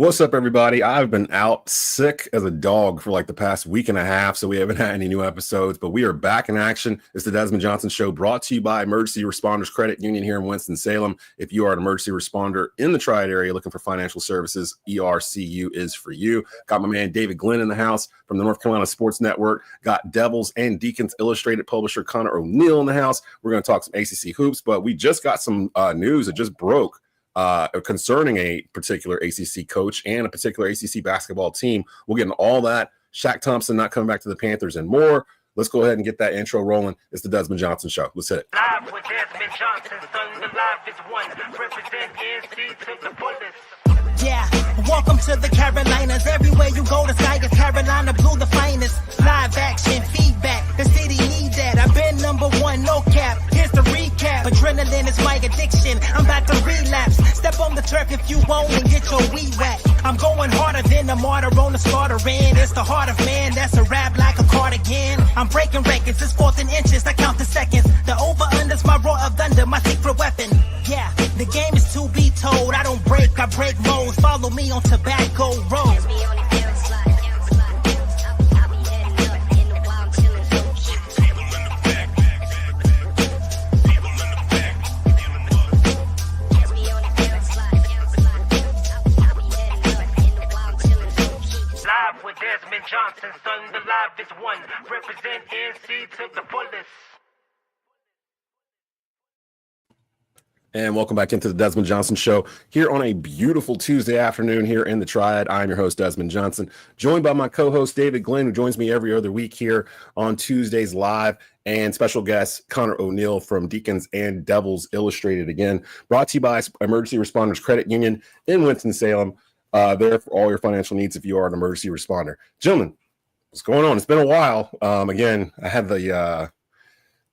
What's up, everybody? I've been out sick as a dog for like the past week and a half, so we haven't had any new episodes, but we are back in action. It's the Desmond Johnson Show, brought to you by Emergency Responders Credit Union here in Winston-Salem. If you are an emergency responder in the Triad area looking for financial services, ERCU is for you. Got my man David Glenn in the house from the North Carolina Sports Network. Got Devils and Deacons Illustrated publisher Conor Oneil in the house. We're going to talk some ACC hoops, but we just got some news that just broke concerning a particular ACC coach and a particular ACC basketball team. We'll get into all that. Shaq Thompson not coming back to the Panthers and more. Let's go ahead and get that intro rolling. It's the Desmond Johnson Show. Let's hit it. Live with Desmond Johnson, son, the live is one. Represent NC to the fullest. Yeah, welcome to the Carolinas. Everywhere you go, the sky is Carolina blue, the finest. Live action, feedback, the city need that. I've been number one, no cap. Here's the recap. Adrenaline is my addiction. I'm about to relapse. Step on the turf if you want and get your weed whack. I'm going harder than a martyr on the starter end. It's the heart of man, that's a rap like a cardigan. I'm breaking records, it's fourth and inches, I count the seconds. The over-under's my roar of thunder, my secret weapon. Yeah, the game is to be told. I don't break, I break modes. Follow me on Tobacco Road. Live with Desmond Johnson, son, the live is one. Represent NC to the fullest. And welcome back into the Desmond Johnson Show here on a beautiful Tuesday afternoon here in the Triad. I'm your host, Desmond Johnson, joined by my co-host, David Glenn, who joins me every other week here on Tuesdays live, and special guest, Conor Oneil from Deacons and Devils Illustrated, again, brought to you by Emergency Responders Credit Union in Winston-Salem. There for all your financial needs if you are an emergency responder. Gentlemen, what's going on? It's been a while. Again, I have the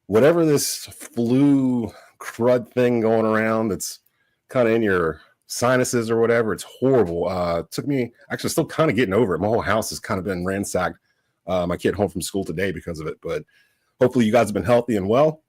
whatever this flu crud thing going around that's kind of in your sinuses or whatever. It's horrible. It took me actually still kind of getting over it. My whole house has kind of been ransacked. My kid home from school today because of it, but hopefully you guys have been healthy and well.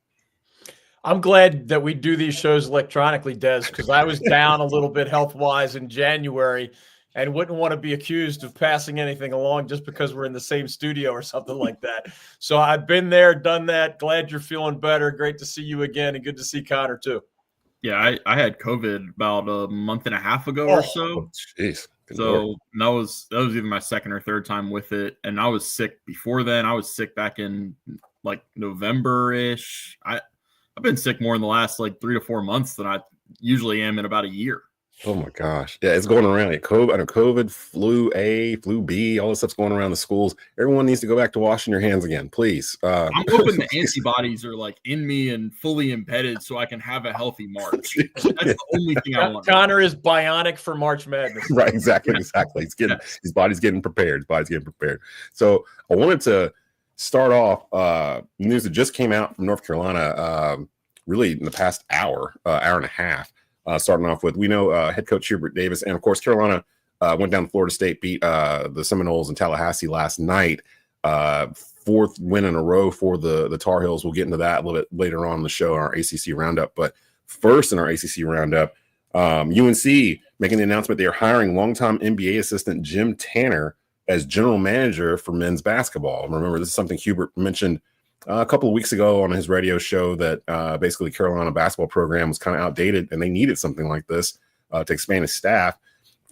I'm glad that we do these shows electronically, Des, because I was down a little bit health-wise in January and wouldn't want to be accused of passing anything along just because we're in the same studio or something like that. So I've been there, done that. Glad you're feeling better. Great to see you again, and good to see Conor too. Yeah, I had COVID about a month and a half ago or so. Jeez. So that was either my second or third time with it, and I was sick before then. I was sick back in like November-ish. I've been sick more in the last like 3 to 4 months than I usually am in about a year. Oh my gosh. Yeah, it's going around. COVID, I know COVID, flu A, flu B, all this stuff's going around the schools. Everyone needs to go back to washing your hands again, please. I'm hoping the antibodies are like in me and fully embedded so I can have a healthy March. That's the only thing I want. Conor is bionic for March Madness. Right, exactly. His body's getting prepared. So I wanted to start off news that just came out from North Carolina really in the past hour and a half. Starting off with, we know head coach Hubert Davis, and of course Carolina went down to Florida State, beat the Seminoles in Tallahassee last night. Fourth win in a row for the Tar Heels. We'll get into that a little bit later on in the show, our ACC roundup. But first in our ACC roundup, UNC making the announcement they are hiring longtime NBA assistant Jim Tanner as general manager for men's basketball. Remember, this is something Hubert mentioned a couple of weeks ago on his radio show, that basically Carolina basketball program was kind of outdated and they needed something like this to expand his staff.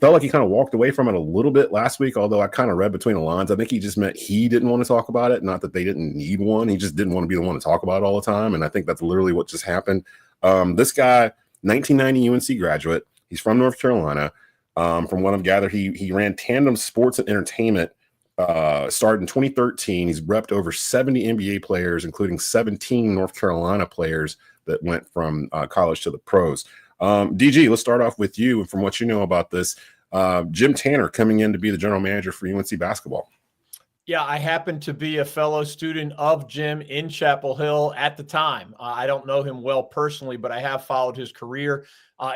Felt like he kind of walked away from it a little bit last week, although I kind of read between the lines. I think he just meant he didn't want to talk about it, not that they didn't need one. He just didn't want to be the one to talk about it all the time, and I think that's literally what just happened. This guy, 1990 UNC graduate, he's from North Carolina. From what I've gathered, he ran Tandem Sports and Entertainment. Started in 2013. He's repped over 70 NBA players, including 17 North Carolina players that went from college to the pros. DG, let's start off with you. And from what you know about this, Jim Tanner coming in to be the general manager for UNC basketball. Yeah, I happen to be a fellow student of Jim in Chapel Hill at the time. I don't know him well personally, but I have followed his career.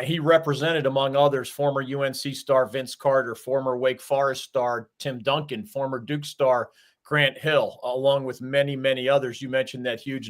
He represented, among others, former UNC star Vince Carter, former Wake Forest star Tim Duncan, former Duke star Grant Hill, along with many, many others. You mentioned those huge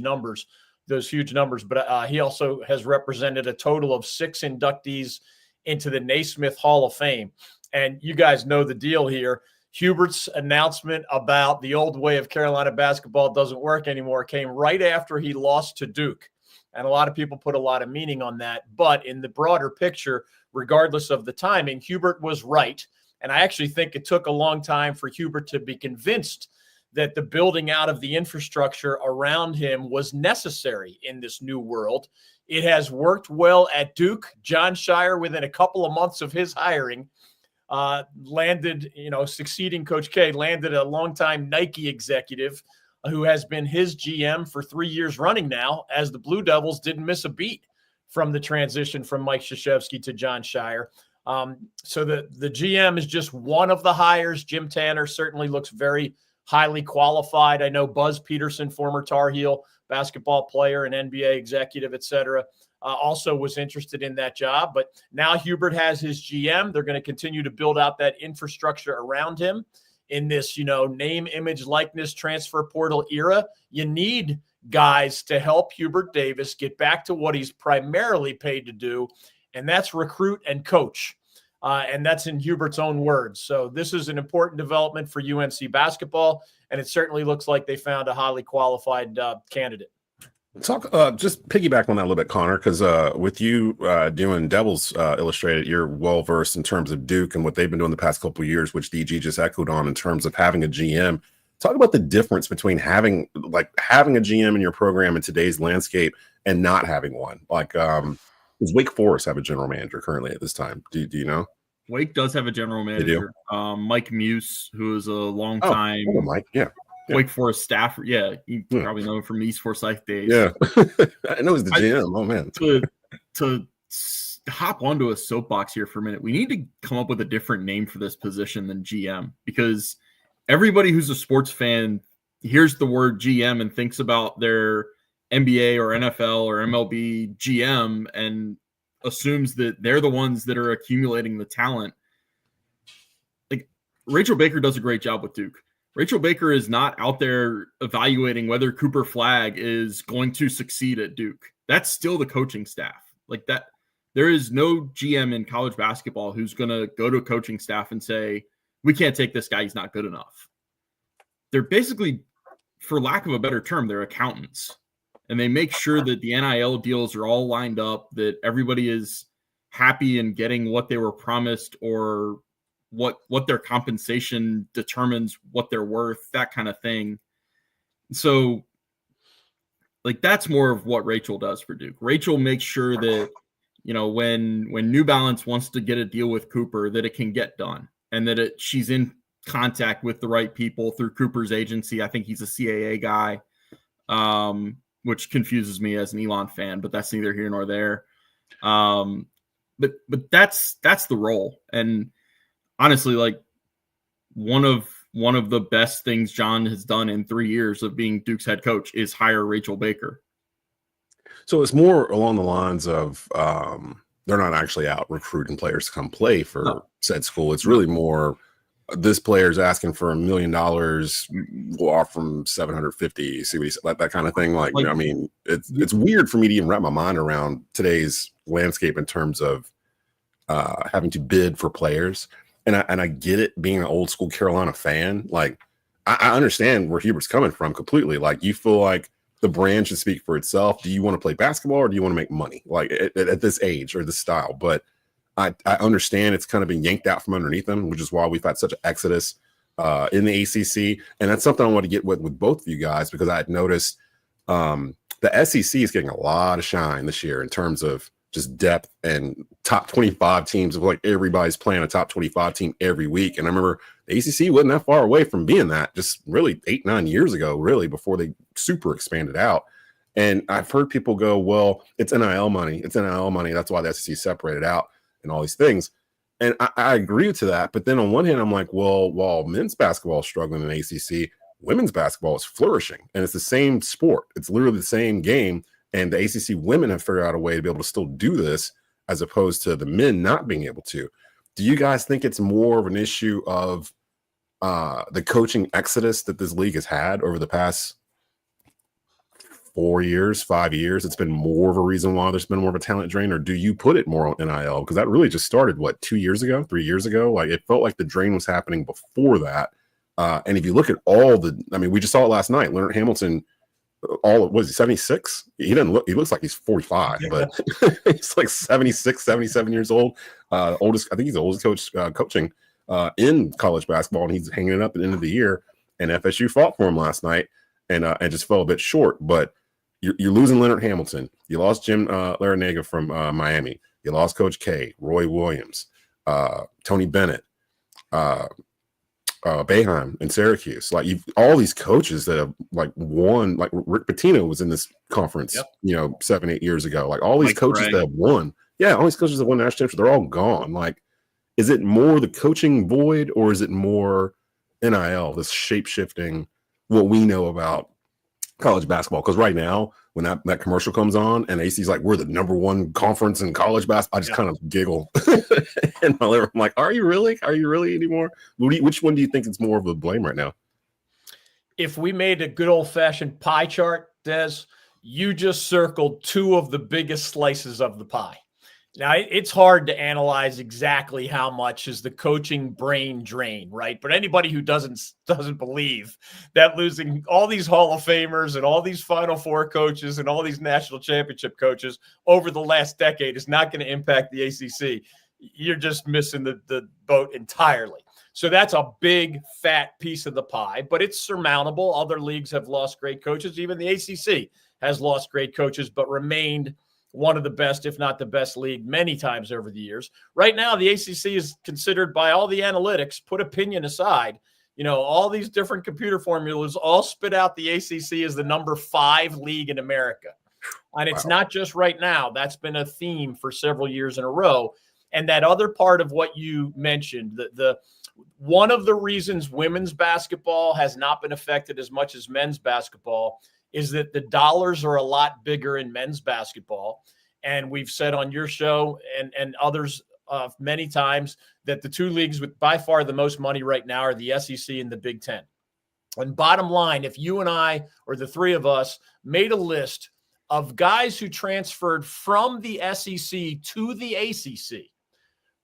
numbers, but he also has represented a total of 6 inductees into the Naismith Hall of Fame. And you guys know the deal here. Hubert's announcement about the old way of Carolina basketball doesn't work anymore came right after he lost to Duke. And a lot of people put a lot of meaning on that. But in the broader picture, regardless of the timing, Hubert was right. And I actually think it took a long time for Hubert to be convinced that the building out of the infrastructure around him was necessary in this new world. It has worked well at Duke. John Shire, within a couple of months of his hiring, landed, succeeding Coach K, landed a longtime Nike executive who has been his GM for 3 years running now, as the Blue Devils didn't miss a beat from the transition from Mike Krzyzewski to John Shire. So the GM is just one of the hires. Jim Tanner certainly looks very highly qualified. I know Buzz Peterson, former Tar Heel basketball player and NBA executive, et cetera, also was interested in that job. But now Hubert has his GM. They're going to continue to build out that infrastructure around him in this, name, image, likeness, transfer portal era. You need guys to help Hubert Davis get back to what he's primarily paid to do, and that's recruit and coach. And that's in Hubert's own words. So this is an important development for UNC basketball, and it certainly looks like they found a highly qualified candidate. Talk just piggyback on that a little bit, Conor, because with you doing Devils Illustrated, you're well versed in terms of Duke and what they've been doing the past couple of years, which DG just echoed on in terms of having a GM. Talk about the difference between having a GM in your program in today's landscape and not having one. Does Wake Forest have a general manager currently at this time? Do you know? Wake does have a general manager, Mike Muse, who is a long time Mike, yeah. Wake Forest staffer. Yeah, you probably know him from the East Forsyth days. Yeah, I know he's the GM. Oh man, to hop onto a soapbox here for a minute, we need to come up with a different name for this position than GM, because everybody who's a sports fan hears the word GM and thinks about their NBA or NFL or MLB GM and assumes that they're the ones that are accumulating the talent. Like, Rachel Baker does a great job with Duke. Rachel Baker is not out there evaluating whether Cooper Flagg is going to succeed at Duke. That's still the coaching staff. Like that, there is no GM in college basketball who's going to go to a coaching staff and say, we can't take this guy, he's not good enough. They're basically, for lack of a better term, they're accountants. And they make sure that the NIL deals are all lined up, that everybody is happy and getting what they were promised, or what their compensation determines what they're worth, that kind of thing. So, that's more of what Rachel does for Duke. Rachel makes sure that, when New Balance wants to get a deal with Cooper, that it can get done, and that she's in contact with the right people through Cooper's agency. I think he's a CAA guy. Which confuses me as an Elon fan, but that's neither here nor there. But that's the role. And honestly, one of the best things John has done in 3 years of being Duke's head coach is hire Rachel Baker. So it's more along the lines of they're not actually out recruiting players to come play for said school. It's really more, this player's asking for $1 million, we'll offer him 750, see what he's that kind of thing. It's weird for me to even wrap my mind around today's landscape in terms of having to bid for players. And I get it, being an old school Carolina fan. I understand where Hubert's coming from completely. You feel like the brand should speak for itself. Do you want to play basketball or do you want to make money? At this age or this style? But I understand it's kind of been yanked out from underneath them, which is why we've had such an exodus in the ACC. And that's something I want to get with both of you guys, because I had noticed the SEC is getting a lot of shine this year in terms of just depth and top 25 teams of everybody's playing a top 25 team every week. And I remember the ACC wasn't that far away from being that just really 8-9 years ago, really, before they super expanded out. And I've heard people go, well, it's NIL money. It's NIL money. That's why the SEC separated out and all these things. And I agree to that. But then on one hand, I'm like, well, while men's basketball is struggling in the ACC, women's basketball is flourishing. And it's the same sport. It's literally the same game. And the ACC women have figured out a way to be able to still do this, as opposed to the men not being able to. Do you guys think it's more of an issue of the coaching exodus that this league has had over the past 4 years, 5 years, it's been more of a reason why there's been more of a talent drain? Or do you put it more on NIL? Because that really just started, 2 years ago, 3 years ago? Like, it felt like the drain was happening before that. And if you look at we just saw it last night. Leonard Hamilton, was he 76? He looks like he's 45, but he's like 76, 77 years old. I think he's the oldest coach coaching in college basketball, and he's hanging it up at the end of the year. And FSU fought for him last night and just fell a bit short. But you're losing Leonard Hamilton. You lost Jim Larranaga from Miami. You lost Coach K, Roy Williams, Tony Bennett, Boeheim in Syracuse. Like, you've all these coaches that have won. Like, Rick Pitino was in this conference, 7-8 years ago. Like, all these Mike coaches Gray. that have won. Yeah, all these coaches that won national championships, they're all gone. Like, is it more the coaching void, or is it more NIL, this shape-shifting what we know about college basketball? Because right now, when that commercial comes on and AC's like, we're the #1 conference in college basketball, I just kind of giggle. And I'm like, are you really? Are you really anymore? Which one do you think is more of a blame right now? If we made a good old-fashioned pie chart, Des, you just circled 2 of the biggest slices of the pie. Now, it's hard to analyze exactly how much is the coaching brain drain, right? But anybody who doesn't believe that losing all these Hall of Famers and all these Final Four coaches and all these national championship coaches over the last decade is not going to impact the ACC, you're just missing the boat entirely. So that's a big, fat piece of the pie, but it's surmountable. Other leagues have lost great coaches. Even the ACC has lost great coaches, but remained one of the best, if not the best league many times over the years. Right now, the ACC is considered by all the analytics, put opinion aside, all these different computer formulas all spit out the ACC as the #5 league in America. And it's not just right now. That's been a theme for several years in a row. And that other part of what you mentioned, the one of the reasons women's basketball has not been affected as much as men's basketball is that the dollars are a lot bigger in men's basketball. And we've said on your show and others many times that the 2 leagues with by far the most money right now are the SEC and the Big Ten. And bottom line, if you and I, or the 3 of us, made a list of guys who transferred from the SEC to the ACC,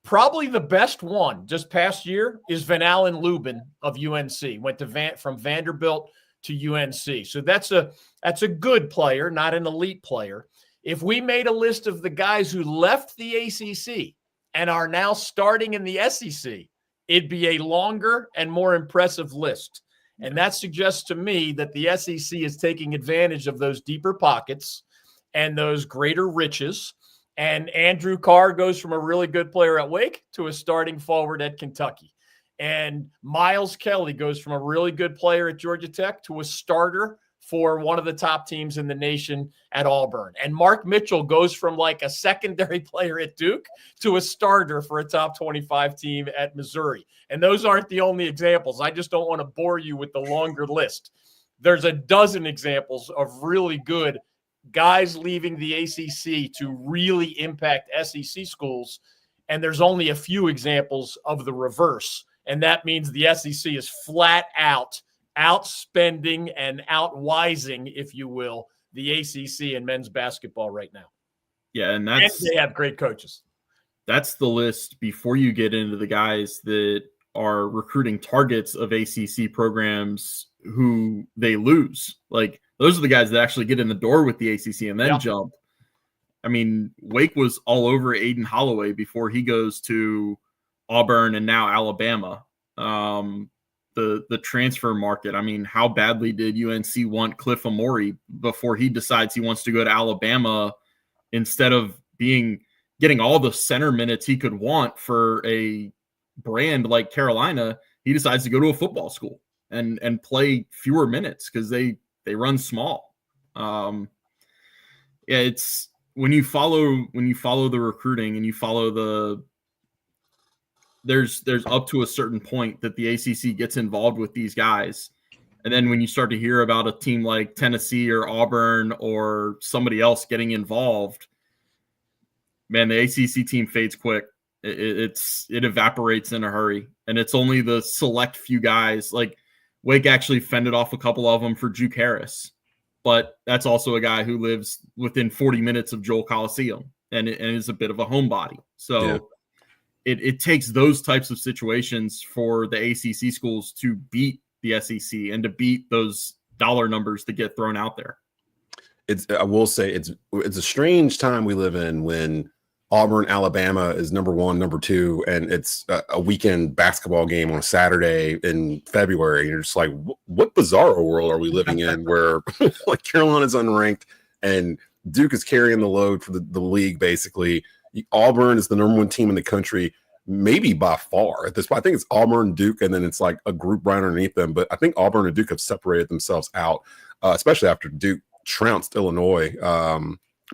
probably the best one just past year is Van Allen Lubin of UNC. Went to from Vanderbilt to UNC. So that's a good player, not an elite player. If we made a list of the guys who left the ACC and are now starting in the SEC, it'd be a longer and more impressive list. And that suggests to me that the SEC is taking advantage of those deeper pockets and those greater riches. And Andrew Carr goes from a really good player at Wake to a starting forward at Kentucky. And Miles Kelly goes from a really good player at Georgia Tech to a starter for one of the top teams in the nation at Auburn. And Mark Mitchell goes from like a secondary player at Duke to a starter for a top 25 team at Missouri. And those aren't the only examples. I just don't want to bore you with the longer list. There's a dozen examples of really good guys leaving the ACC to really impact SEC schools. And there's only a few examples of the reverse. And that means the SEC is flat out outspending and outwising, if you will, the ACC in men's basketball right now. Yeah, and they have great coaches. That's the list before you get into the guys that are recruiting targets of ACC programs who they lose. Like, those are the guys that actually get in the door with the ACC and then jump. I mean, Wake was all over Aiden Holloway before he goes to Auburn and now Alabama. The transfer market, I mean, how badly did UNC want Cliff Amori before he decides he wants to go to Alabama instead of getting all the center minutes he could want for a brand like Carolina? He decides to go to a football school and play fewer minutes because they run small. It's when you follow the recruiting and you follow there's up to a certain point that the ACC gets involved with these guys. And then when you start to hear about a team like Tennessee or Auburn or somebody else getting involved, man, the ACC team fades quick. It evaporates in a hurry. And it's only the select few guys. Like, Wake actually fended off a couple of them for Juke Harris. but that's also a guy who lives within 40 minutes of Joel Coliseum and is a bit of a homebody. So it takes those types of situations for the ACC schools to beat the SEC and to beat those dollar numbers that get thrown out there. I will say it's a strange time we live in when Auburn, Alabama is number 1, number 2, and it's a weekend basketball game on a Saturday in February. And you're just like, what bizarre world are we living in where like Carolina's unranked and Duke is carrying the load for the league, basically. Auburn is the number 1 team in the country, maybe by far at this point. I think it's Auburn, Duke, and then it's like a group right underneath them. But I think Auburn and Duke have separated themselves out, especially after Duke trounced Illinois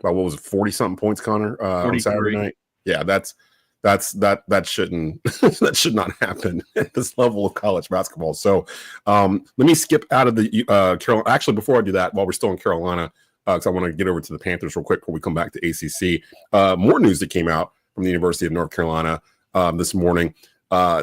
by what was it, 40-something points, Conor, on Saturday night. Yeah, that shouldn't that should not happen at this level of college basketball. So let me skip out of the Carolina. Actually, before I do that, while we're still in Carolina, because I want to get over to the Panthers real quick before we come back to ACC. More news that came out from the University of North Carolina this morning.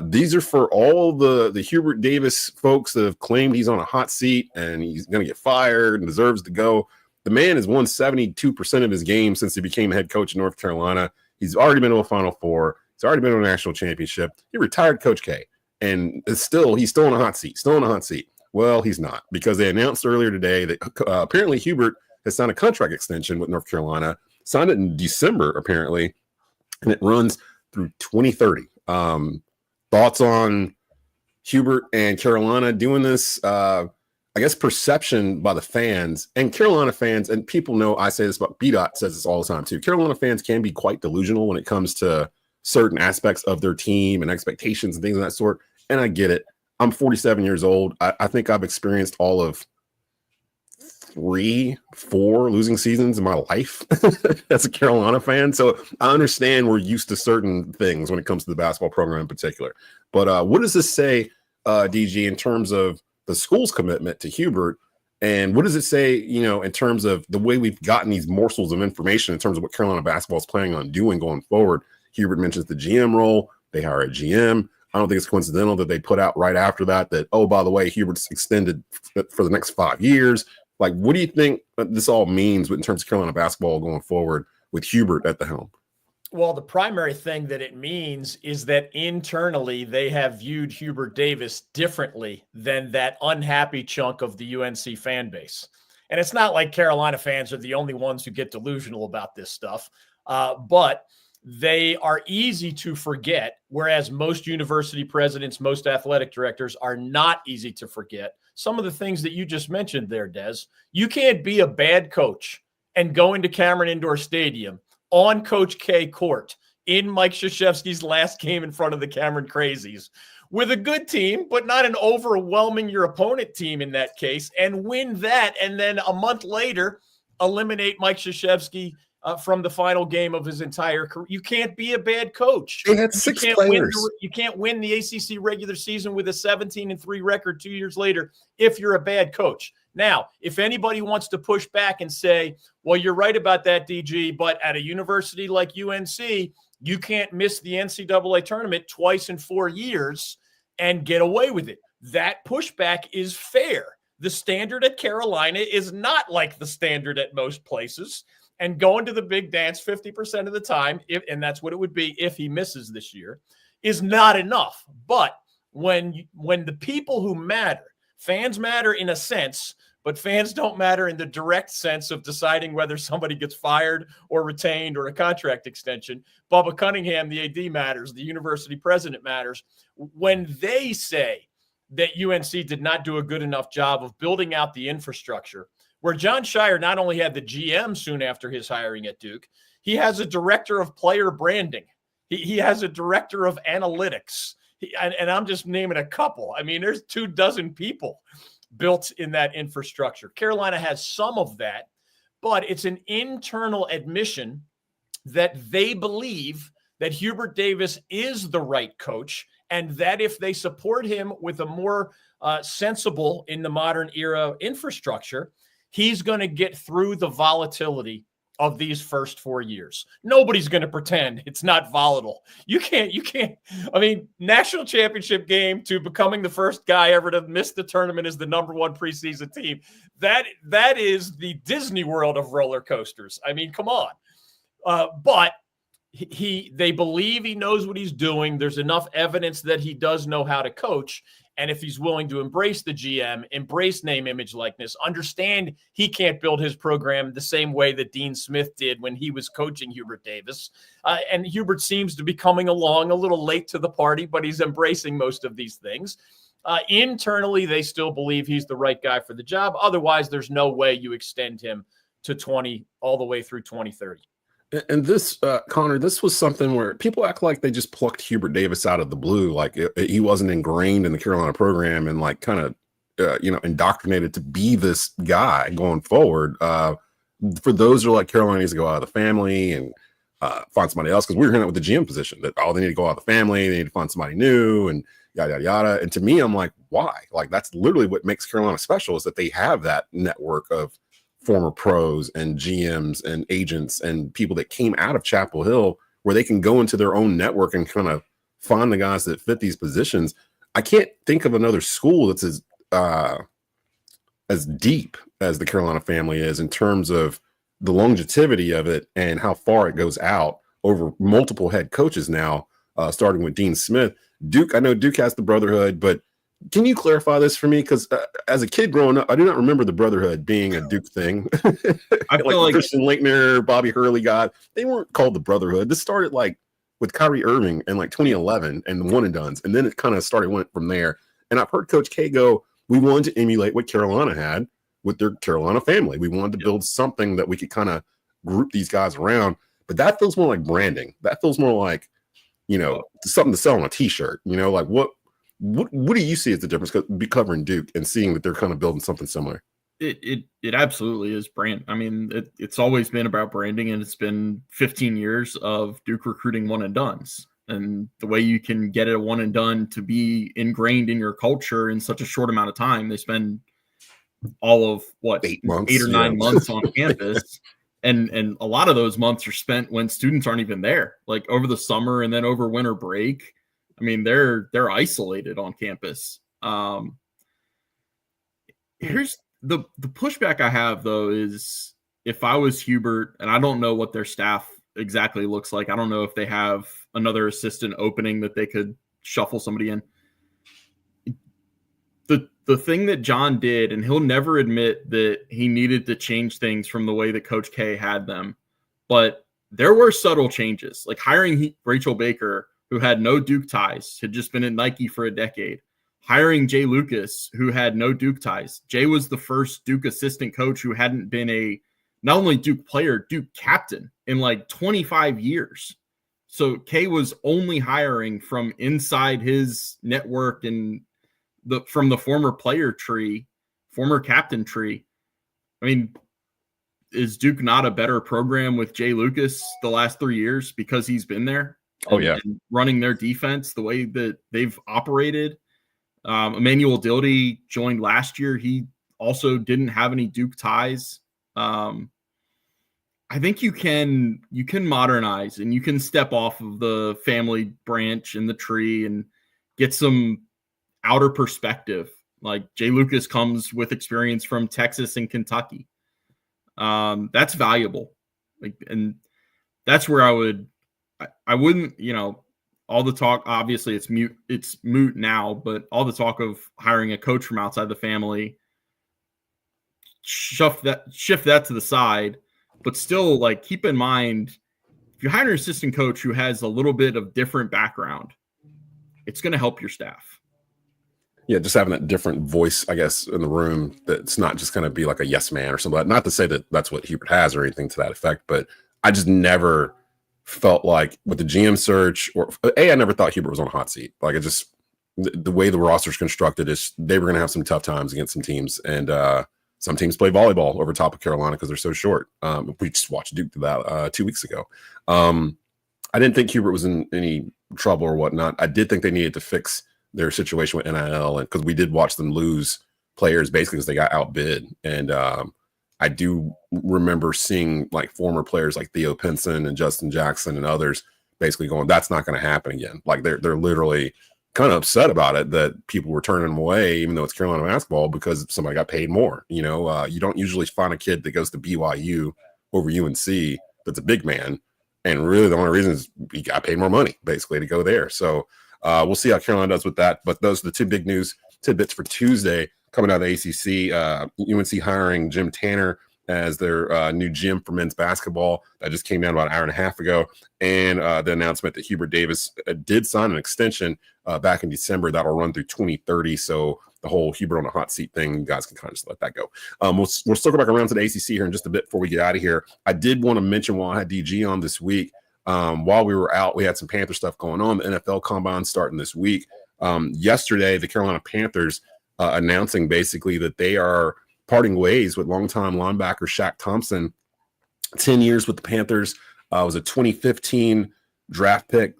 These are for all the Hubert Davis folks that have claimed he's on a hot seat and he's going to get fired and deserves to go. The man has won 72% of his games since he became head coach in North Carolina. He's already been to a Final Four. He's already been to a national championship. He retired Coach K, and he's still on a hot seat. Well, he's not, because they announced earlier today that apparently Hubert has signed a contract extension with North Carolina, signed it in December, apparently, and it runs through 2030. Thoughts on Hubert and Carolina doing this? I guess perception by the fans and Carolina fans, and people know I say this, but BDOT says this all the time too. Carolina fans can be quite delusional when it comes to certain aspects of their team and expectations and things of that sort. And I get it. I'm 47 years old. I think I've experienced all of 3-4 losing seasons in my life as a Carolina fan. So I understand we're used to certain things when it comes to the basketball program in particular. But what does this say, DG, in terms of the school's commitment to Hubert? And what does it say, in terms of the way we've gotten these morsels of information in terms of what Carolina basketball is planning on doing going forward? Hubert mentions the GM role. They hire a GM. I don't think it's coincidental that they put out right after that, oh, by the way, Hubert's extended for the next 5 years. Like, what do you think this all means in terms of Carolina basketball going forward with Hubert at the helm? Well, the primary thing that it means is that internally they have viewed Hubert Davis differently than that unhappy chunk of the UNC fan base. And it's not like Carolina fans are the only ones who get delusional about this stuff, but they are easy to forget, whereas most university presidents, most athletic directors are not easy to forget. Some of the things that you just mentioned there, Des. You can't be a bad coach and go into Cameron Indoor Stadium on Coach K court in Mike Krzyzewski's last game in front of the Cameron Crazies with a good team, but not an overwhelming your opponent team in that case, and win that, and then a month later eliminate Mike Krzyzewski from the final game of his entire career. You can't be a bad coach. They had 6 players. You can't win the ACC regular season with a 17-3 record 2 years later if you're a bad coach. Now, if anybody wants to push back and say, well, you're right about that, DG, but at a university like UNC, you can't miss the NCAA tournament twice in 4 years and get away with it. That pushback is fair. The standard at Carolina is not like the standard at most places. And going to the big dance 50% of the time, and that's what it would be if he misses this year, is not enough. But when the people who matter, fans matter in a sense, but fans don't matter in the direct sense of deciding whether somebody gets fired or retained or a contract extension. Bubba Cunningham, the AD, matters. The university president matters. When they say that UNC did not do a good enough job of building out the infrastructure, where John Shire not only had the GM soon after his hiring at Duke, he has a director of player branding. He has a director of analytics. And I'm just naming a couple. I mean, there's 24 people built in that infrastructure. Carolina has some of that, but it's an internal admission that they believe that Hubert Davis is the right coach, and that if they support him with a more sensible in the modern era infrastructure, he's going to get through the volatility of these first 4 years. Nobody's going to pretend it's not volatile. You can't. I mean, national championship game to becoming the first guy ever to miss the tournament as the number 1 preseason team. That is the Disney World of roller coasters. I mean, come on. But they believe he knows what he's doing. There's enough evidence that he does know how to coach. And if he's willing to embrace the GM, embrace name, image, likeness, understand he can't build his program the same way that Dean Smith did when he was coaching Hubert Davis. And Hubert seems to be coming along a little late to the party, but he's embracing most of these things. Internally, they still believe he's the right guy for the job. Otherwise, there's no way you extend him to 20 all the way through 2030. And this, Conor, this was something where people act like they just plucked Hubert Davis out of the blue, like he wasn't ingrained in the Carolina program and like kind of, indoctrinated to be this guy going forward. For those who are like Carolina needs to go out of the family and find somebody else, because we were hearing that with the GM position that they need to go out of the family, they need to find somebody new, and yada yada yada. And to me, I'm like, why? Like that's literally what makes Carolina special is that they have that network of former pros and GMs and agents and people that came out of Chapel Hill where they can go into their own network and kind of find the guys that fit these positions. I can't think of another school that's as deep as the Carolina family is in terms of the longevity of it and how far it goes out over multiple head coaches now, starting with Dean Smith. Duke, I know Duke has the brotherhood, but can you clarify this for me? Because as a kid growing up, I do not remember the brotherhood being a Duke thing. I feel like Christian Laettner, Bobby Hurley they weren't called the brotherhood. This started like with Kyrie Irving in like 2011 and the one and dones. And then it kind of went from there. And I've heard Coach K go, we wanted to emulate what Carolina had with their Carolina family. We wanted to build something that we could kind of group these guys around. But that feels more like branding. That feels more like, something to sell on a t-shirt, like what do you see as the difference? Be covering Duke and seeing that they're kind of building something similar. It absolutely is brand. I mean, it's always been about branding, and it's been 15 years of Duke recruiting one and dones. And the way you can get a one and done to be ingrained in your culture in such a short amount of time, they spend all of 8 or 9 months on campus. And a lot of those months are spent when students aren't even there, like over the summer and then over winter break. I mean, they're isolated on campus. Here's the pushback I have, though, is if I was Hubert, and I don't know what their staff exactly looks like. I don't know if they have another assistant opening that they could shuffle somebody in. The thing that John did, and he'll never admit that he needed to change things from the way that Coach K had them, but there were subtle changes, like hiring Rachel Baker, who had no Duke ties, had just been at Nike for a decade. Hiring Jay Lucas, who had no Duke ties. Jay was the first Duke assistant coach who hadn't been a not only Duke player, Duke captain in like 25 years. So K was only hiring from inside his network and from the former player tree, former captain tree. I mean, is Duke not a better program with Jay Lucas the last 3 years because he's been there? And running their defense the way that they've operated. Emmanuel Dildy joined last year. He also didn't have any Duke ties. I think you can modernize and you can step off of the family branch and the tree and get some outer perspective. Like Jay Lucas comes with experience from Texas and Kentucky. That's valuable. And that's where I wouldn't, all the talk, obviously it's moot now, but all the talk of hiring a coach from outside the family, shift that to the side, but still like keep in mind, if you hire an assistant coach who has a little bit of different background, it's going to help your staff. Yeah, just having that different voice, I guess, in the room that's not just going to be like a yes man or something. Not to say that that's what Hubert has or anything to that effect, but I just never felt like with the GM search I never thought Hubert was on a hot seat. Like it just, the way the roster's constructed is they were going to have some tough times against some teams. And some teams play volleyball over top of Carolina because they're so short. We just watched Duke do that 2 weeks ago. I didn't think Hubert was in any trouble or whatnot. I did think they needed to fix their situation with NIL, and because we did watch them lose players basically because they got outbid. And I do remember seeing like former players like Theo Pinson and Justin Jackson and others basically going, that's not going to happen again. Like they're literally kind of upset about it that people were turning them away, even though it's Carolina basketball, because somebody got paid more. You know, you don't usually find a kid that goes to BYU over UNC that's a big man. And really the only reason is he got paid more money basically to go there. So we'll see how Carolina does with that. But those are the two big news tidbits for Tuesday coming out of the ACC. UNC hiring Jim Tanner as their new GM for men's basketball. That just came out about an hour and a half ago. And the announcement that Hubert Davis did sign an extension back in December that'll run through 2030. So the whole Hubert on the hot seat thing, you guys can kind of just let that go. We'll circle back around to the ACC here in just a bit before we get out of here. I did want to mention while I had DG on this week, while we were out, we had some Panther stuff going on. The NFL Combine starting this week. Yesterday, the Carolina Panthers announcing basically that they are parting ways with longtime linebacker Shaq Thompson. 10 years with the Panthers. Was a 2015 draft pick.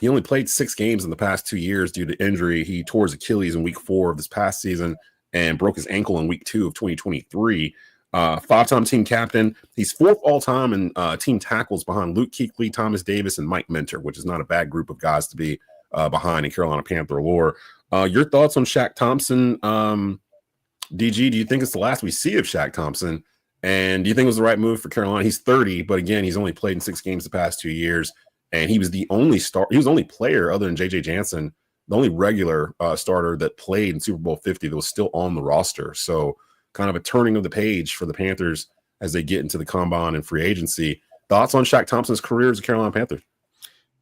He only played 6 games in the past 2 years due to injury. He tore his Achilles in week 4 of this past season and broke his ankle in week 2 of 2023. 5-time team captain. He's 4th all-time in team tackles behind Luke Kuechly, Thomas Davis, and Mike Minter, which is not a bad group of guys to be behind in Carolina Panther lore. Your thoughts on Shaq Thompson? DG, do you think it's the last we see of Shaq Thompson? And do you think it was the right move for Carolina? He's 30, but again, he's only played in 6 games the past 2 years. And he was the only he was the only player other than JJ Jansen, the only regular starter that played in Super Bowl 50 that was still on the roster. So kind of a turning of the page for the Panthers as they get into the combine and free agency. Thoughts on Shaq Thompson's career as a Carolina Panther?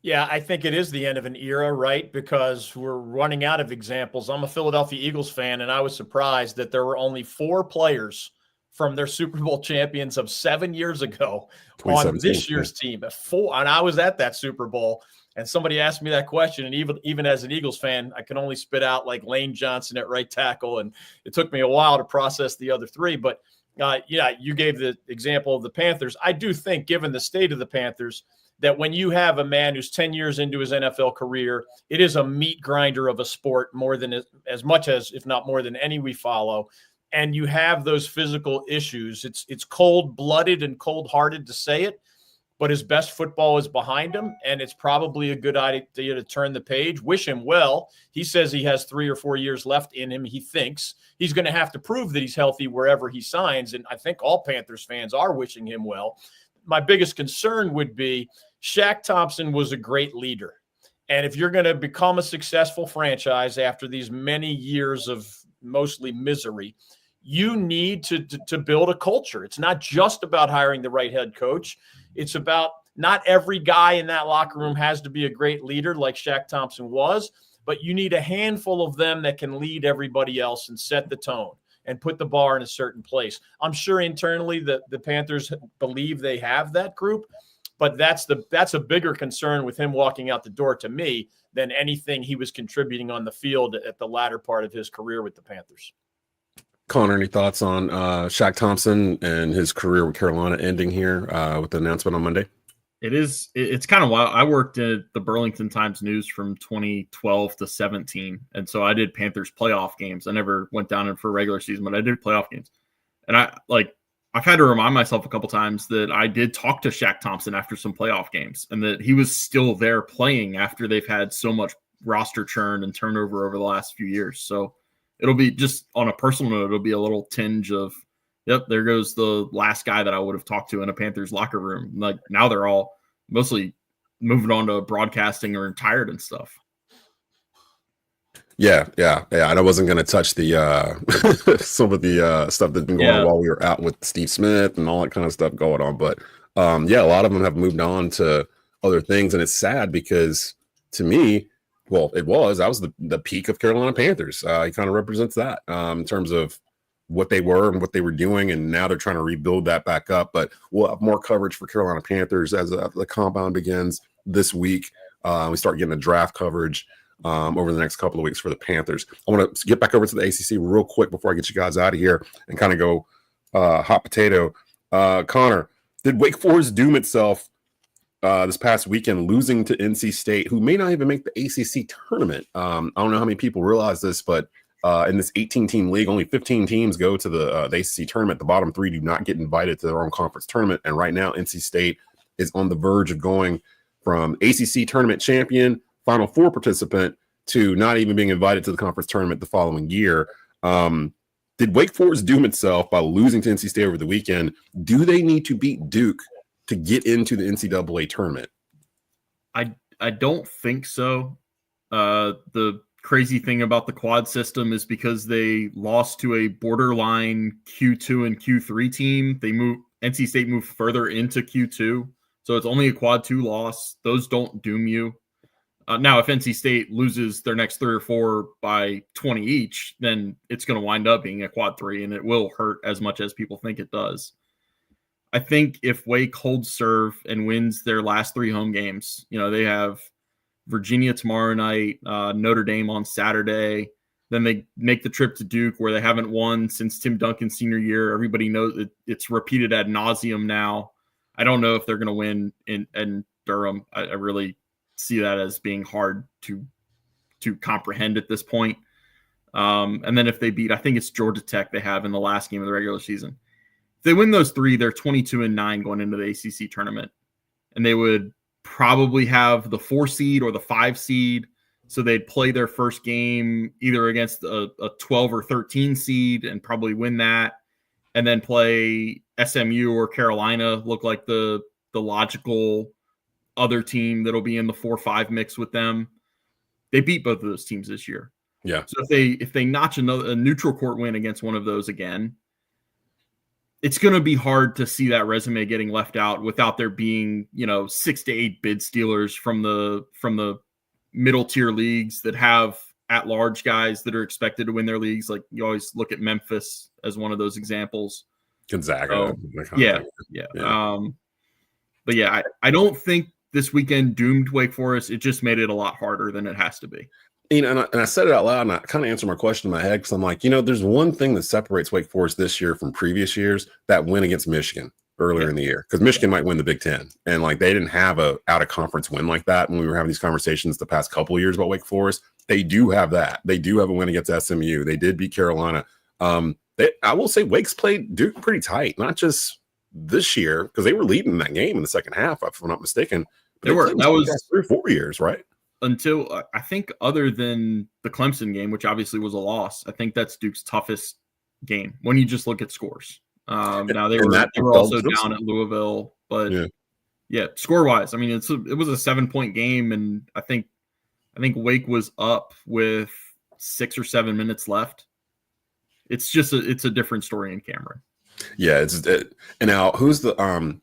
Yeah, I think it is the end of an era, right? Because we're running out of examples. I'm a Philadelphia Eagles fan, and I was surprised that there were only 4 players from their Super Bowl champions of 7 years ago on this year's team. 4, and I was at that Super Bowl, and somebody asked me that question, and even as an Eagles fan, I can only spit out like Lane Johnson at right tackle, and it took me a while to process the other 3. But yeah, you gave the example of the Panthers. I do think, given the state of the Panthers, that when you have a man who's 10 years into his NFL career, it is a meat grinder of a sport more than as much as, if not more than any we follow. And you have those physical issues. It's cold-blooded and cold-hearted to say it, but his best football is behind him, and it's probably a good idea to turn the page. Wish him well. He says he has 3 or 4 years left in him. He thinks he's going to have to prove that he's healthy wherever he signs, and I think all Panthers fans are wishing him well. My biggest concern would be Shaq Thompson was a great leader. And if you're going to become a successful franchise after these many years of mostly misery, you need to build a culture. It's not just about hiring the right head coach. It's about not every guy in that locker room has to be a great leader like Shaq Thompson was, but you need a handful of them that can lead everybody else and set the tone and put the bar in a certain place. I'm sure internally the Panthers believe they have that group, but that's a bigger concern with him walking out the door to me than anything he was contributing on the field at the latter part of his career with the Panthers. Conor, any thoughts on Shaq Thompson and his career with Carolina ending here with the announcement on Monday? It's kind of wild. I worked at the Burlington Times News from 2012 to 17. And so I did Panthers playoff games. I never went down in for regular season, but I did playoff games. And I've had to remind myself a couple times that I did talk to Shaq Thompson after some playoff games and that he was still there playing after they've had so much roster churn and turnover over the last few years. So it'll be just on a personal note, it'll be a little tinge of, yep, there goes the last guy that I would have talked to in a Panthers locker room. Like now they're all mostly moving on to broadcasting or retired and stuff. Yeah. And I wasn't going to touch the some of the stuff that's been going on while we were out with Steve Smith and all that kind of stuff going on. But a lot of them have moved on to other things, and it's sad because to me, well, that was the peak of Carolina Panthers. He kind of represents that in terms of what they were and what they were doing, and now they're trying to rebuild that back up. But we'll have more coverage for Carolina Panthers as the combine begins this week. We start getting the draft coverage over the next couple of weeks for the Panthers. I want to get back over to the ACC real quick before I get you guys out of here and kind of go hot potato. Conor, did Wake Forest doom itself this past weekend, losing to NC State, who may not even make the ACC tournament? I don't know how many people realize this, but In this 18-team league, only 15 teams go to the ACC tournament. The bottom 3 do not get invited to their own conference tournament. And right now, NC State is on the verge of going from ACC tournament champion, Final Four participant, to not even being invited to the conference tournament the following year. Did Wake Forest doom itself by losing to NC State over the weekend? Do they need to beat Duke to get into the NCAA tournament? I don't think so. The crazy thing about the quad system is because they lost to a borderline Q2 and Q3 team. NC State moved further into Q2, so it's only a quad 2 loss. Those don't doom you. Now, if NC State loses their next 3 or 4 by 20 each, then it's going to wind up being a quad 3, and it will hurt as much as people think it does. I think if Wake holds serve and wins their last 3 home games, they have Virginia tomorrow night, Notre Dame on Saturday. Then they make the trip to Duke, where they haven't won since Tim Duncan's senior year. Everybody knows it's repeated ad nauseum now. I don't know if they're going to win in Durham. I really see that as being hard to comprehend at this point. And then if they beat, I think it's Georgia Tech they have in the last game of the regular season. If they win those 3, they're 22-9 going into the ACC tournament. And they would probably have the 4 seed or the 5 seed. So they'd play their first game either against a 12 or 13 seed and probably win that. And then play SMU or Carolina, look like the logical other team that'll be in the 4-5 mix with them. They beat both of those teams this year. Yeah. So if they notch a neutral court win against one of those again, it's going to be hard to see that resume getting left out without there being, 6 to 8 bid stealers from the middle tier leagues that have at-large guys that are expected to win their leagues. Like you always look at Memphis as one of those examples. Gonzaga. Yeah. But yeah, I don't think this weekend doomed Wake Forest. It just made it a lot harder than it has to be. And I said it out loud, and I kind of answered my question in my head because I'm like, there's one thing that separates Wake Forest this year from previous years, that win against Michigan earlier in the year, because Michigan might win the Big Ten, and like they didn't have a out of conference win like that when we were having these conversations the past couple of years about Wake Forest. They do have that. They do have a win against SMU. They did beat Carolina. I will say Wake's played Duke pretty tight, not just this year because they were leading that game in the second half, if I'm not mistaken. But that was 3 or 4 years, right? Until I think, other than the Clemson game, which obviously was a loss, I think that's Duke's toughest game when you just look at scores. Now they were also down at Louisville, but yeah, score wise, I mean, it was a 7-point game, and I think Wake was up with 6 or 7 minutes left. It's just it's a different story in Cameron. Yeah, and now who's the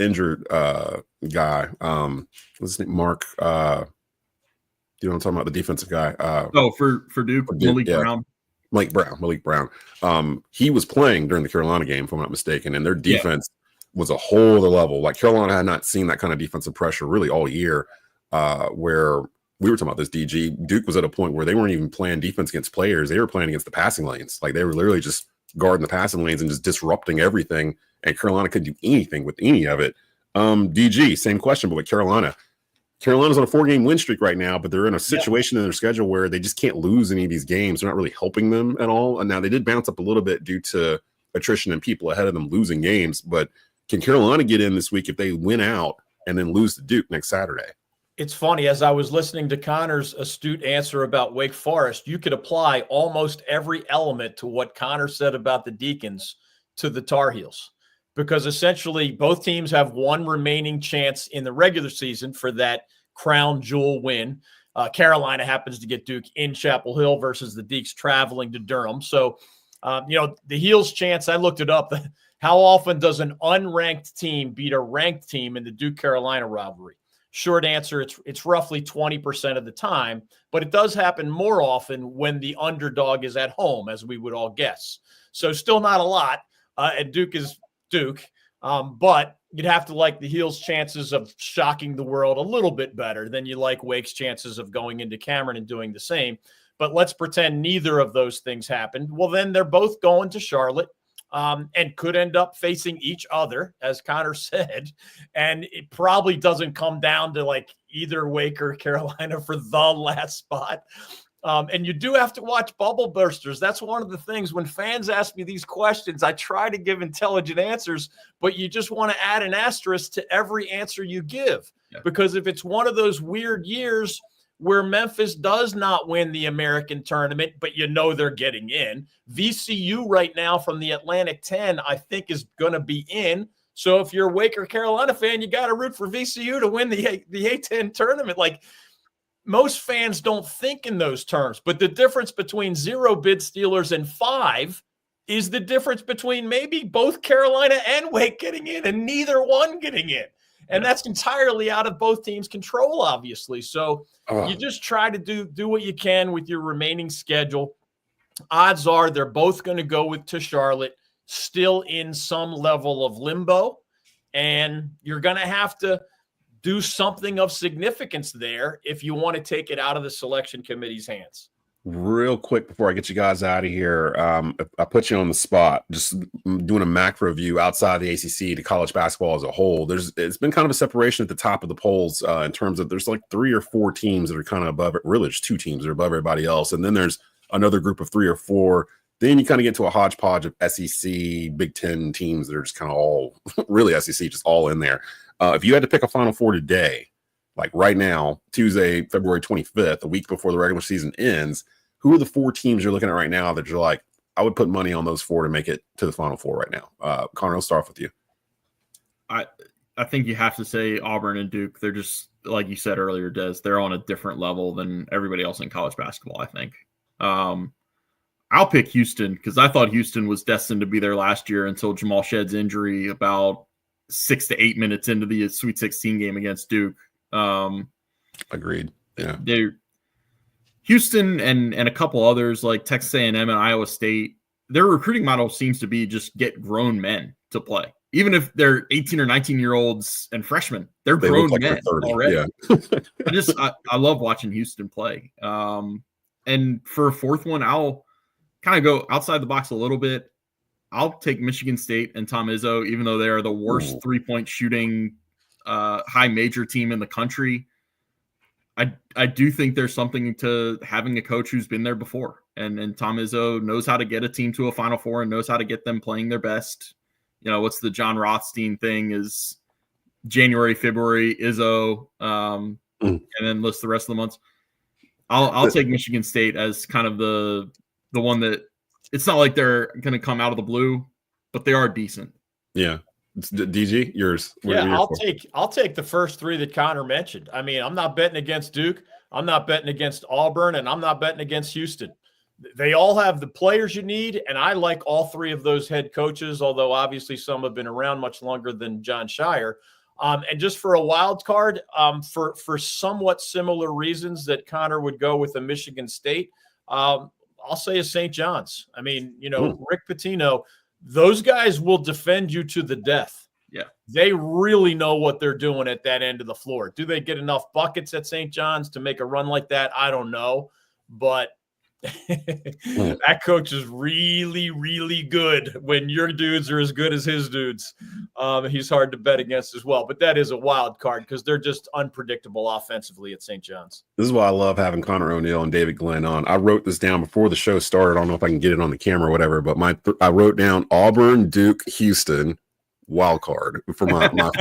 injured guy? What's his name? Mark. You know what I'm talking about? The defensive guy. For Duke, Malik Brown. Malik Brown. He was playing during the Carolina game, if I'm not mistaken, and their defense was a whole other level. Like Carolina had not seen that kind of defensive pressure really all year. Where we were talking about this, DG, Duke was at a point where they weren't even playing defense against players; they were playing against the passing lanes. Like they were literally just guarding the passing lanes and just disrupting everything. And Carolina couldn't do anything with any of it. DG, same question, but with Carolina. Carolina's on a 4-game win streak right now, but they're in a situation in their schedule where they just can't lose any of these games. They're not really helping them at all. And now they did bounce up a little bit due to attrition and people ahead of them losing games. But can Carolina get in this week if they win out and then lose to Duke next Saturday? It's funny, as I was listening to Conor's astute answer about Wake Forest, you could apply almost every element to what Conor said about the Deacons to the Tar Heels. Because essentially both teams have one remaining chance in the regular season for that crown jewel win. Carolina happens to get Duke in Chapel Hill versus the Deacs traveling to Durham. So, the Heels chance, I looked it up. How often does an unranked team beat a ranked team in the Duke-Carolina rivalry? Short answer, it's roughly 20% of the time, but it does happen more often when the underdog is at home, as we would all guess. So still not a lot, and Duke is Duke, but you'd have to like the Heels' chances of shocking the world a little bit better than you like Wake's chances of going into Cameron and doing the same. But let's pretend neither of those things happened. Well, then they're both going to Charlotte and could end up facing each other, as Conor said. And it probably doesn't come down to like either Wake or Carolina for the last spot. And you do have to watch bubble bursters. That's one of the things when fans ask me these questions, I try to give intelligent answers, but you just want to add an asterisk to every answer you give. Yeah. Because if it's one of those weird years where Memphis does not win the American tournament, but they're getting in, VCU right now from the Atlantic 10, I think is going to be in. So if you're a Wake or Carolina fan, you got to root for VCU to win the A10 tournament. Like, most fans don't think in those terms, but the difference between 0 bid Steelers and 5 is the difference between maybe both Carolina and Wake getting in and neither one getting in. And that's entirely out of both teams' control, obviously. So you just try to do what you can with your remaining schedule. Odds are they're both going to go to Charlotte, still in some level of limbo. And you're going to have to do something of significance there if you want to take it out of the selection committee's hands. Real quick before I get you guys out of here, I put you on the spot, just doing a macro view outside the ACC to college basketball as a whole. It's been kind of a separation at the top of the polls in terms of there's like 3 or 4 teams that are kind of above it. Really, there's 2 teams that are above everybody else. And then there's another group of 3 or 4. Then you kind of get to a hodgepodge of SEC, Big Ten teams that are just kind of all really SEC, just all in there. If you had to pick a Final Four today, like right now, Tuesday, February 25th, a week before the regular season ends, who are the 4 teams you're looking at right now that you're like, I would put money on those 4 to make it to the Final Four right now? Conor, I'll start off with you. I think you have to say Auburn and Duke. They're just, like you said earlier, Des, they're on a different level than everybody else in college basketball, I think. I'll pick Houston because I thought Houston was destined to be there last year until Jamal Shedd's injury about 6 to 8 minutes into the Sweet 16 game against Duke. Agreed. Yeah. Houston and a couple others like Texas A&M and Iowa State, their recruiting model seems to be just get grown men to play. Even if they're 18 or 19-year-olds and freshmen, they grown like men already. Yeah. I love watching Houston play. And for a 4th one, I'll kind of go outside the box a little bit. I'll take Michigan State and Tom Izzo, even though they are the worst 3-point shooting high major team in the country. I do think there's something to having a coach who's been there before. And Tom Izzo knows how to get a team to a Final Four and knows how to get them playing their best. What's the John Rothstein thing is January, February, Izzo, and then list the rest of the months. I'll take Michigan State as kind of the one that it's not like they're going to come out of the blue, but they are decent. Yeah. DG, yours. I'll take the first 3 that Conor mentioned. I mean, I'm not betting against Duke. I'm not betting against Auburn, and I'm not betting against Houston. They all have the players you need, and I like all 3 of those head coaches, although obviously some have been around much longer than John Shire. And just for a wild card, for somewhat similar reasons that Conor would go with a Michigan State, I'll say a St. John's. I mean, Rick Pitino, those guys will defend you to the death. Yeah. They really know what they're doing at that end of the floor. Do they get enough buckets at St. John's to make a run like that? I don't know. But that coach is really, really good when your dudes are as good as his dudes. He's hard to bet against as well. But that is a wild card because they're just unpredictable offensively at St. John's. This is why I love having Conor Oneil and David Glenn on. I wrote this down before the show started. I don't know if I can get it on the camera or whatever, but I wrote down Auburn, Duke, Houston, wild card for my 4.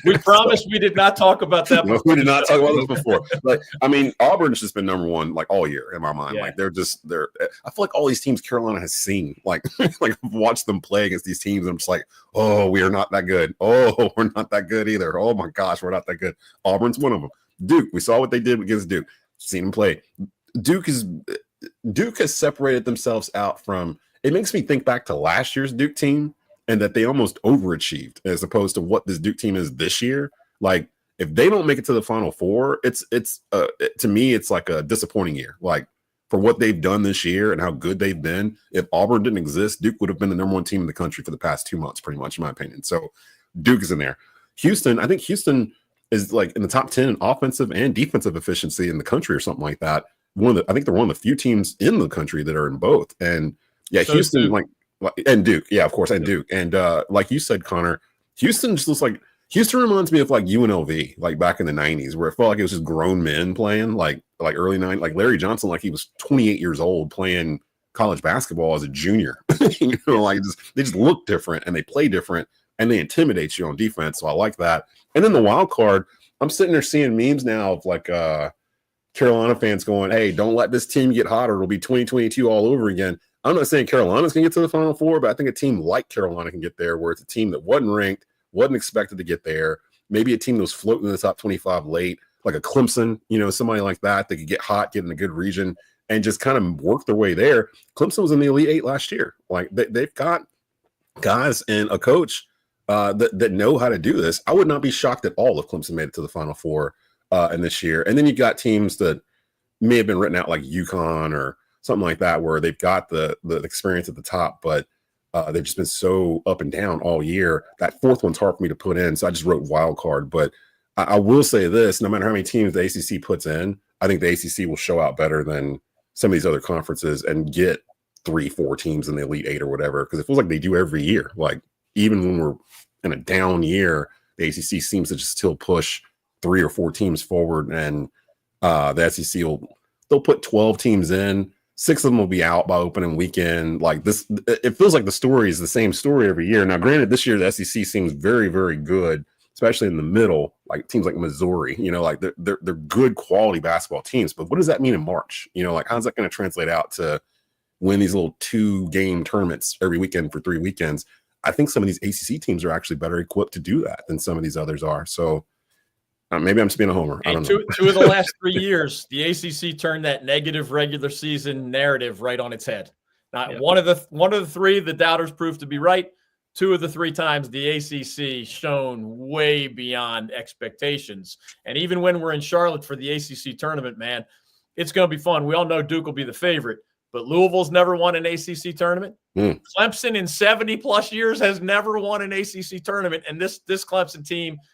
We promised we did not talk about that. No, we did not talk about this before. Like, I mean, Auburn's just been number 1 like all year in my mind. Yeah. Like they're I feel like all these teams Carolina has seen, like I've watched them play against these teams. And I'm just like, oh, we are not that good. Oh, we're not that good either. Oh my gosh, we're not that good. Auburn's one of them. Duke, we saw what they did against Duke. Seen them play. Duke has separated themselves out from. It makes me think back to last year's Duke team. And that they almost overachieved as opposed to what this Duke team is this year. Like, if they don't make it to the Final Four, it's to me, it's like a disappointing year. Like, for what they've done this year and how good they've been, if Auburn didn't exist, Duke would have been the number 1 team in the country for the past 2 months, pretty much, in my opinion. So, Duke is in there. Houston, I think Houston is like in the top 10 in offensive and defensive efficiency in the country or something like that. I think they're one of the few teams in the country that are in both. And yeah, so Houston, and Duke, yeah, of course, and Duke. And like you said, Conor, Houston just looks like – Houston reminds me of like UNLV, like back in the 90s, where it felt like it was just grown men playing. Like like early 90s, like Larry Johnson, like he was 28 years old playing college basketball as a junior. Like they just look different and they play different and they intimidate you on defense. So I like that. And then the wild card, I'm sitting there seeing memes now of like Carolina fans going, hey, don't let this team get hot or it'll be 2022 all over again. I'm not saying Carolina's going to get to the Final Four, but I think a team like Carolina can get there, where it's a team that wasn't ranked, wasn't expected to get there. Maybe a team that was floating in the top 25 late, like a Clemson, somebody like that could get hot, get in a good region, and just kind of work their way there. Clemson was in the Elite Eight last year. Like they've got guys and a coach that know how to do this. I would not be shocked at all if Clemson made it to the Final Four in this year. And then you got teams that may have been written out like UConn or something like that, where they've got the experience at the top, but they've just been so up and down all year. That fourth one's hard for me to put in, so I just wrote wild card. But I will say this: no matter how many teams the ACC puts in, I think the ACC will show out better than some of these other conferences and get 3-4 teams in the Elite Eight or whatever, because it feels like they do every year. Like even when we're in a down year, the ACC seems to just still push 3 or 4 teams forward, and the SEC they'll put 12 teams in. 6 of them will be out by opening weekend. Like this, it feels like the story is the same story every year. Now, granted, this year the SEC seems very, very good, especially in the middle, like teams like Missouri. Like they're good quality basketball teams. But what does that mean in March? Like how's that going to translate out to win these little 2-game tournaments every weekend for 3 weekends? I think some of these ACC teams are actually better equipped to do that than some of these others are. So maybe I'm just being a homer. I don't know. Two of the last 3 years, the ACC turned that negative regular season narrative right on its head. Now, one of the 3, the doubters proved to be right. 2 of the 3 times, the ACC shown way beyond expectations. And even when we're in Charlotte for the ACC tournament, man, it's going to be fun. We all know Duke will be the favorite, but Louisville's never won an ACC tournament. Clemson in 70-plus years has never won an ACC tournament, and this Clemson team –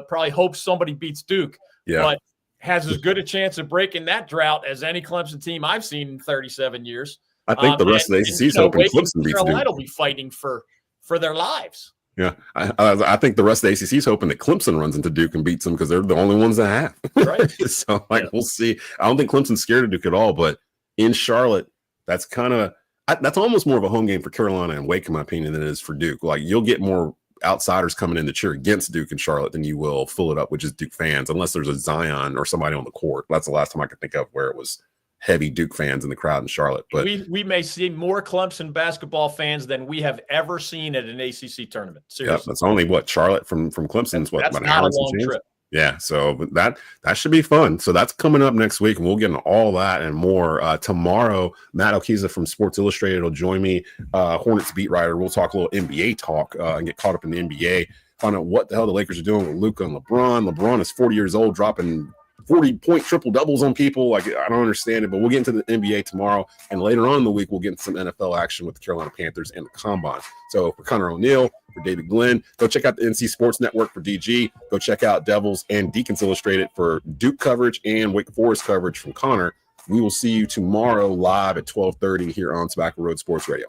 probably hopes somebody beats Duke, but has as good a chance of breaking that drought as any Clemson team I've seen in 37 years. I think the rest of the ACC is hoping Clemson beats Carolina Duke. Will be fighting for their lives. Yeah, I think the rest of the ACC is hoping that Clemson runs into Duke and beats them because they're the only ones that have. Right. So, we'll see. I don't think Clemson's scared of Duke at all, but in Charlotte, that's that's almost more of a home game for Carolina and Wake, in my opinion, than it is for Duke. Like, you'll get more outsiders coming in to cheer against Duke and Charlotte than you will fill it up with just Duke fans, unless there's a Zion or somebody on the court. That's the last time I could think of where it was heavy Duke fans in the crowd in Charlotte. But we may see more Clemson basketball fans than we have ever seen at an ACC tournament. Seriously. Yeah, that's only Charlotte from Clemson's that's about an not hour a long trip. Yeah, so that should be fun. So that's coming up next week, and we'll get into all that and more. Tomorrow, Matt Okiza from Sports Illustrated will join me, Hornets beat writer. We'll talk a little NBA talk and get caught up in the NBA, find out what the hell the Lakers are doing with Luka and LeBron. LeBron is 40 years old, dropping 40-point triple-doubles on people. Like, I don't understand it, but we'll get into the NBA tomorrow. And later on in the week, we'll get into some NFL action with the Carolina Panthers and the Combine. So for Conor Oneil, for David Glenn, go check out the NC Sports Network for DG. Go check out Devils and Deacons Illustrated for Duke coverage and Wake Forest coverage from Conor. We will see you tomorrow live at 12:30 here on Tobacco Road Sports Radio.